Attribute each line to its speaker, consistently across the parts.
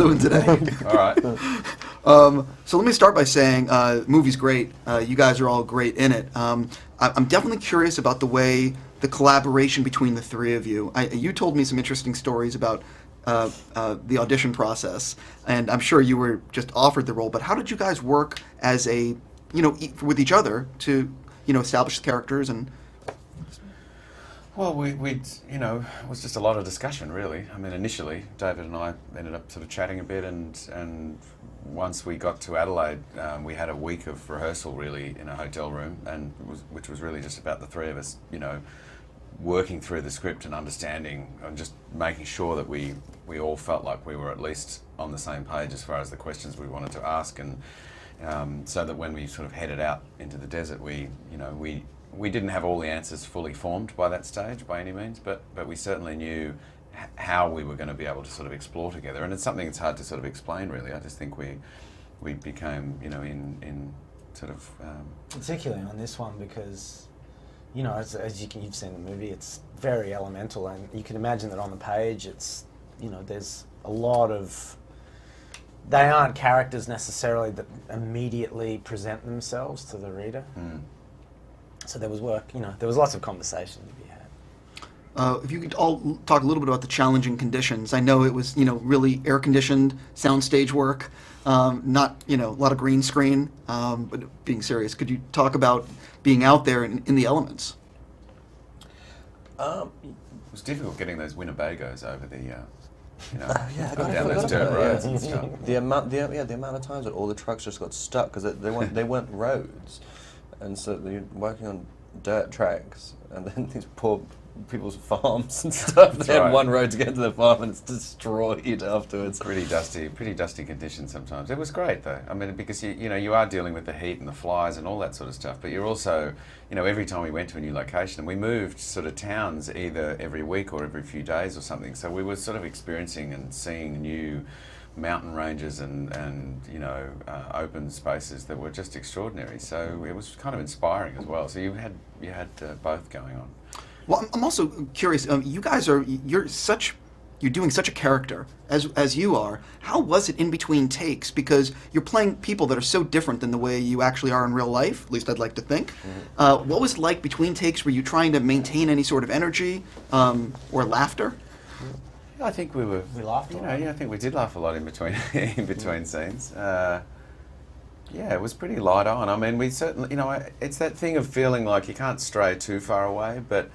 Speaker 1: doing today.
Speaker 2: All right.
Speaker 1: So let me start by saying, movie's great. You guys are all great in it. I'm definitely curious about the way the collaboration between the three of you. You told me some interesting stories about the audition process, and I'm sure you were just offered the role. But how did you guys work as with each other to, establish the characters and?
Speaker 2: Well, we'd, it was just a lot of discussion, really. I mean, initially, David and I ended up sort of chatting a bit, and once we got to Adelaide, we had a week of rehearsal, really, in a hotel room, which was really just about the three of us, working through the script and understanding and just making sure that we all felt like we were at least on the same page as far as the questions we wanted to ask, and so that when we sort of headed out into the desert, we didn't have all the answers fully formed by that stage, by any means, but we certainly knew how we were going to be able to sort of explore together. And it's something that's hard to sort of explain, really. I just think we became, in sort of...
Speaker 3: Particularly on this one, because, as you've seen the movie, it's very elemental, and you can imagine that on the page, it's, there's a lot of... They aren't characters necessarily that immediately present themselves to the reader. Mm. So there was work, there was lots of conversation to be had.
Speaker 1: If you could all talk a little bit about the challenging conditions. I know it was, really air-conditioned soundstage work, not, a lot of green screen, but being serious, could you talk about being out there in the elements?
Speaker 2: It was difficult getting those Winnebagos over the,
Speaker 4: down
Speaker 2: those dirt roads and stuff.
Speaker 4: The amount of times that all the trucks just got stuck because they weren't roads. And so you're working on dirt tracks, and then these poor people's farms and stuff. They had one road to get to the farm, and it's destroyed afterwards.
Speaker 2: Pretty dusty conditions sometimes. It was great though. I mean, because you are dealing with the heat and the flies and all that sort of stuff. But you're also, every time we went to a new location, and we moved sort of towns either every week or every few days or something. So we were sort of experiencing and seeing new mountain ranges and open spaces that were just extraordinary. So it was kind of inspiring as well. So you had both going on.
Speaker 1: Well, I'm also curious. You guys you're doing such a character as you are. How was it in between takes? Because you're playing people that are so different than the way you actually are in real life. At least I'd like to think. Mm-hmm. What was it like between takes? Were you trying to maintain any sort of energy or laughter?
Speaker 2: I think we
Speaker 3: laughed a lot.
Speaker 2: I think we did laugh a lot in between scenes. It was pretty light on. I mean, we certainly, it's that thing of feeling like you can't stray too far away, but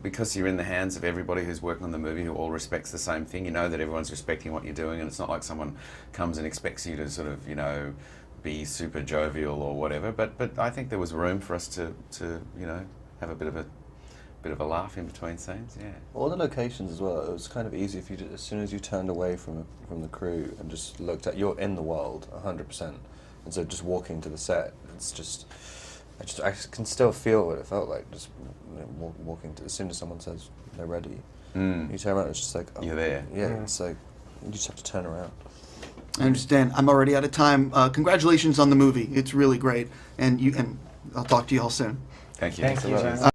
Speaker 2: because you're in the hands of everybody who's working on the movie who all respects the same thing, that everyone's respecting what you're doing, and it's not like someone comes and expects you to sort of, be super jovial or whatever. But I think there was room for us to have a bit of a laugh in between scenes, yeah.
Speaker 4: All the locations as well, it was kind of easy if you as soon as you turned away from the crew and just looked at, you're in the world 100%, and so just walking to the set, it's just I can still feel what it felt like, just walking to, as soon as someone says they're ready, you turn around, it's just like,
Speaker 2: you're there.
Speaker 4: Yeah, it's like, you just have to turn around.
Speaker 1: I understand. I'm already out of time. Congratulations on the movie. It's really great, and I'll talk to you all soon.
Speaker 2: Thank you.
Speaker 3: Thank you.